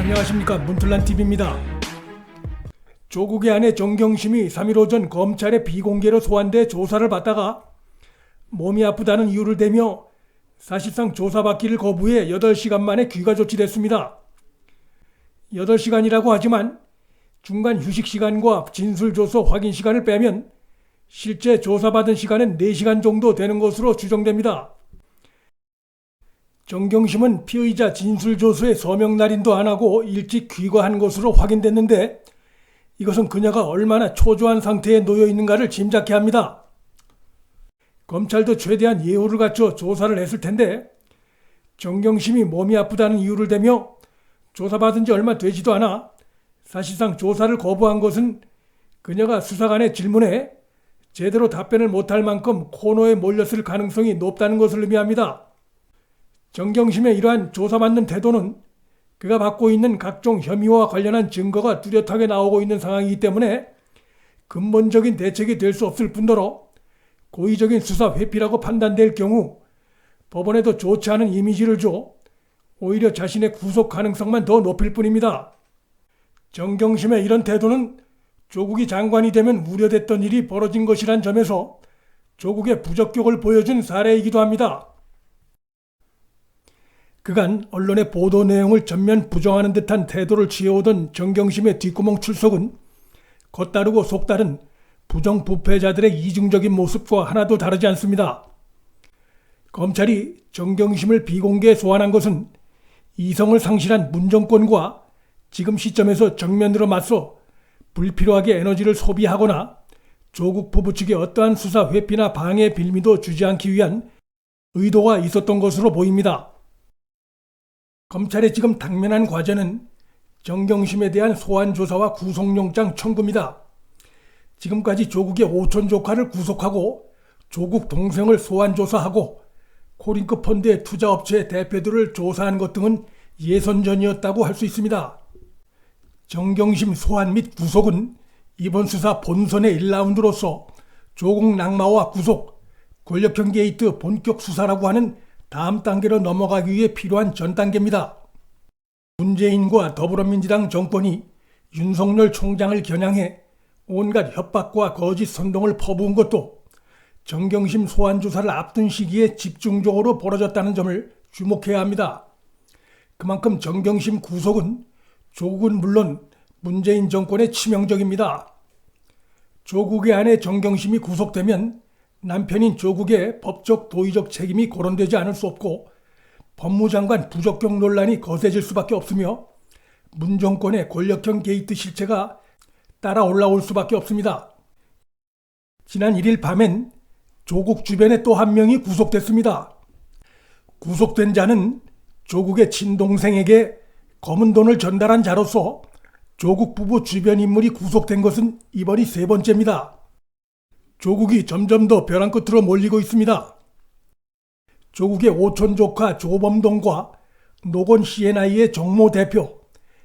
안녕하십니까, 문틀란TV입니다. 조국의 아내 정경심이 3일 오전 검찰에 비공개로 소환돼 조사를 받다가 몸이 아프다는 이유를 대며 사실상 조사받기를 거부해 8시간 만에 귀가 조치됐습니다. 8시간이라고 하지만 중간 휴식시간과 진술조서 확인 시간을 빼면 실제 조사받은 시간은 4시간 정도 되는 것으로 추정됩니다. 정경심은 피의자 진술조서에 서명 날인도 안 하고 일찍 귀가한 것으로 확인됐는데 이것은 그녀가 얼마나 초조한 상태에 놓여 있는가를 짐작케 합니다. 검찰도 최대한 예우를 갖춰 조사를 했을 텐데 정경심이 몸이 아프다는 이유를 대며 조사받은 지 얼마 되지도 않아 사실상 조사를 거부한 것은 그녀가 수사관의 질문에 제대로 답변을 못할 만큼 코너에 몰렸을 가능성이 높다는 것을 의미합니다. 정경심의 이러한 조사받는 태도는 그가 받고 있는 각종 혐의와 관련한 증거가 뚜렷하게 나오고 있는 상황이기 때문에 근본적인 대책이 될 수 없을 뿐더러 고의적인 수사 회피라고 판단될 경우 법원에도 좋지 않은 이미지를 줘 오히려 자신의 구속 가능성만 더 높일 뿐입니다. 정경심의 이런 태도는 조국이 장관이 되면 우려됐던 일이 벌어진 것이란 점에서 조국의 부적격을 보여준 사례이기도 합니다. 그간 언론의 보도 내용을 전면 부정하는 듯한 태도를 취해오던 정경심의 뒷구멍 출석은 겉다르고 속다른 부정부패자들의 이중적인 모습과 하나도 다르지 않습니다. 검찰이 정경심을 비공개 소환한 것은 이성을 상실한 문정권과 지금 시점에서 정면으로 맞서 불필요하게 에너지를 소비하거나 조국 부부 측에 어떠한 수사 회피나 방해 빌미도 주지 않기 위한 의도가 있었던 것으로 보입니다. 검찰의 지금 당면한 과제는 정경심에 대한 소환조사와 구속영장 청구입니다. 지금까지 조국의 오촌 조카를 구속하고 조국 동생을 소환조사하고 코링크 펀드의 투자업체 대표들을 조사한 것 등은 예선전이었다고 할 수 있습니다. 정경심 소환 및 구속은 이번 수사 본선의 1라운드로서 조국 낙마와 구속, 권력형 게이트 본격 수사라고 하는 다음 단계로 넘어가기 위해 필요한 전 단계입니다. 문재인과 더불어민주당 정권이 윤석열 총장을 겨냥해 온갖 협박과 거짓 선동을 퍼부은 것도 정경심 소환 조사를 앞둔 시기에 집중적으로 벌어졌다는 점을 주목해야 합니다. 그만큼 정경심 구속은 조국은 물론 문재인 정권의 치명적입니다. 조국의 아내 정경심이 구속되면 남편인 조국의 법적 도의적 책임이 거론되지 않을 수 없고 법무장관 부적격 논란이 거세질 수밖에 없으며 문 정권의 권력형 게이트 실체가 따라 올라올 수밖에 없습니다. 지난 1일 밤엔 조국 주변에 또 한 명이 구속됐습니다. 구속된 자는 조국의 친동생에게 검은 돈을 전달한 자로서 조국 부부 주변 인물이 구속된 것은 이번이 3번째입니다. 조국이 점점 더 벼랑 끝으로 몰리고 있습니다. 조국의 오촌 조카 조범동과 노건 C&I의 정모 대표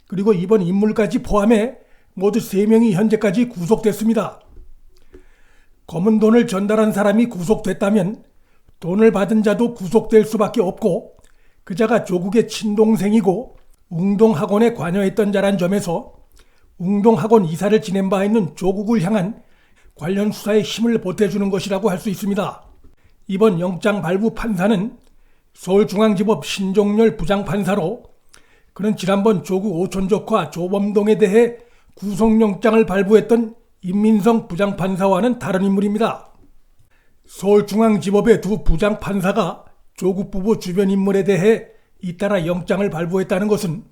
그리고 이번 인물까지 포함해 모두 3명이 현재까지 구속됐습니다. 검은 돈을 전달한 사람이 구속됐다면 돈을 받은 자도 구속될 수밖에 없고 그 자가 조국의 친동생이고 웅동학원에 관여했던 자란 점에서 웅동학원 이사를 지낸 바 있는 조국을 향한 관련 수사에 힘을 보태주는 것이라고 할 수 있습니다. 이번 영장 발부 판사는 서울중앙지법 신종렬 부장판사로 그는 지난번 조국 오촌 조카 조범동에 대해 구속영장을 발부했던 임민성 부장판사와는 다른 인물입니다. 서울중앙지법의 두 부장판사가 조국 부부 주변 인물에 대해 잇따라 영장을 발부했다는 것은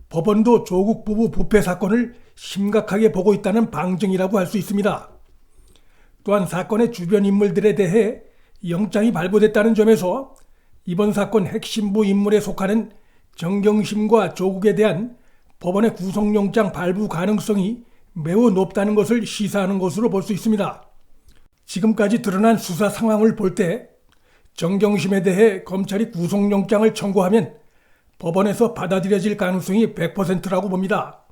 법원도 조국 부부 부패 사건을 심각하게 보고 있다는 방증이라고 할 수 있습니다. 또한 사건의 주변 인물들에 대해 영장이 발부됐다는 점에서 이번 사건 핵심부 인물에 속하는 정경심과 조국에 대한 법원의 구속영장 발부 가능성이 매우 높다는 것을 시사하는 것으로 볼 수 있습니다. 지금까지 드러난 수사 상황을 볼 때 정경심에 대해 검찰이 구속영장을 청구하면 법원에서 받아들여질 가능성이 100%라고 봅니다.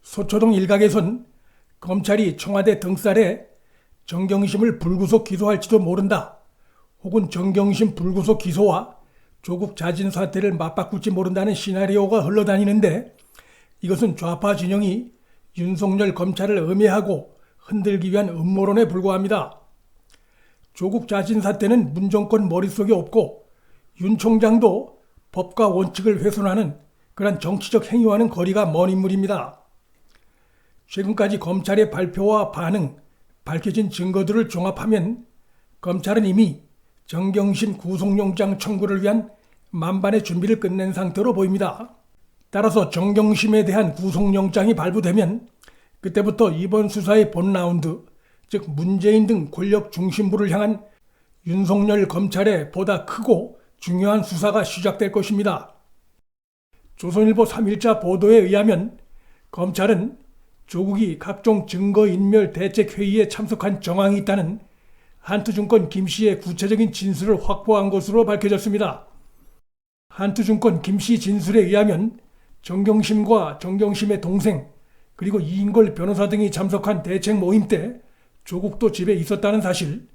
서초동 일각에선 검찰이 청와대 등살에 정경심을 불구속 기소할지도 모른다. 혹은 정경심 불구속 기소와 조국 자진 사퇴를 맞바꿀지 모른다는 시나리오가 흘러다니는데 이것은 좌파 진영이 윤석열 검찰을 음해하고 흔들기 위한 음모론에 불과합니다. 조국 자진 사태는 문정권 머릿속에 없고 윤 총장도 법과 원칙을 훼손하는 그런 정치적 행위와는 거리가 먼 인물입니다. 최근까지 검찰의 발표와 반응, 밝혀진 증거들을 종합하면 검찰은 이미 정경심 구속영장 청구를 위한 만반의 준비를 끝낸 상태로 보입니다. 따라서 정경심에 대한 구속영장이 발부되면 그때부터 이번 수사의 본 라운드, 즉 문재인 등 권력 중심부를 향한 윤석열 검찰의 보다 크고 중요한 수사가 시작될 것입니다. 조선일보 3일자 보도에 의하면 검찰은 조국이 각종 증거인멸 대책회의에 참석한 정황이 있다는 한투증권 김씨의 구체적인 진술을 확보한 것으로 밝혀졌습니다. 한투증권 김씨 진술에 의하면 정경심과 정경심의 동생 그리고 이인걸 변호사 등이 참석한 대책 모임 때 조국도 집에 있었다는 사실,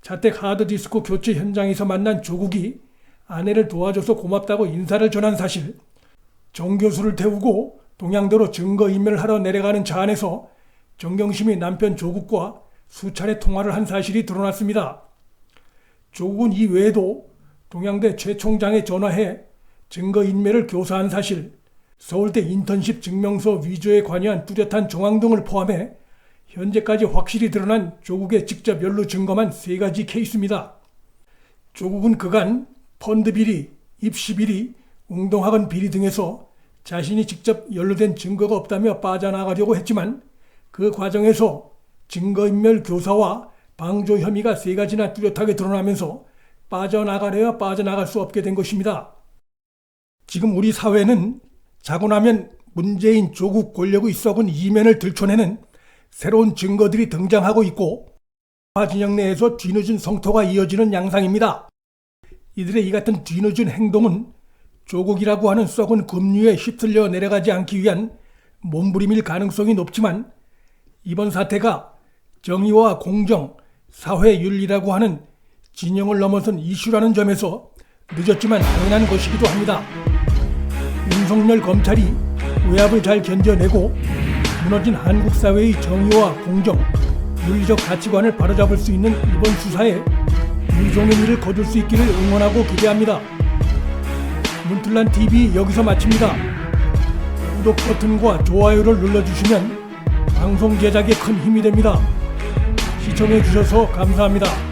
자택 하드디스크 교체 현장에서 만난 조국이 아내를 도와줘서 고맙다고 인사를 전한 사실, 정 교수를 태우고 동양대로 증거인멸을 하러 내려가는 차 안에서 정경심이 남편 조국과 수차례 통화를 한 사실이 드러났습니다. 조국은 이 외에도 동양대 최 총장에 전화해 증거인멸을 교사한 사실, 서울대 인턴십 증명서 위조에 관여한 뚜렷한 정황 등을 포함해 현재까지 확실히 드러난 조국의 직접 연루 증거만 3가지 케이스입니다. 조국은 그간 펀드 비리, 입시 비리, 웅동학원 비리 등에서 자신이 직접 연루된 증거가 없다며 빠져나가려고 했지만 그 과정에서 증거인멸 교사와 방조 혐의가 3가지나 뚜렷하게 드러나면서 빠져나가려야 빠져나갈 수 없게 된 것입니다. 지금 우리 사회는 자고 나면 문재인 조국 권력의 썩은 이면을 들춰내는 새로운 증거들이 등장하고 있고 좌파 진영 내에서 뒤늦은 성토가 이어지는 양상입니다. 이들의 이 같은 뒤늦은 행동은 조국이라고 하는 썩은 급류에 휩쓸려 내려가지 않기 위한 몸부림일 가능성이 높지만 이번 사태가 정의와 공정, 사회윤리라고 하는 진영을 넘어선 이슈라는 점에서 늦었지만 당연한 것이기도 합니다. 윤석열 검찰이 외압을 잘 견뎌내고 무너진 한국 사회의 정의와 공정, 윤리적 가치관을 바로잡을 수 있는 이번 수사에 유종의 미를 거둘 수 있기를 응원하고 기대합니다. 문틀란TV 여기서 마칩니다. 구독 버튼과 좋아요를 눌러주시면 방송 제작에 큰 힘이 됩니다. 시청해주셔서 감사합니다.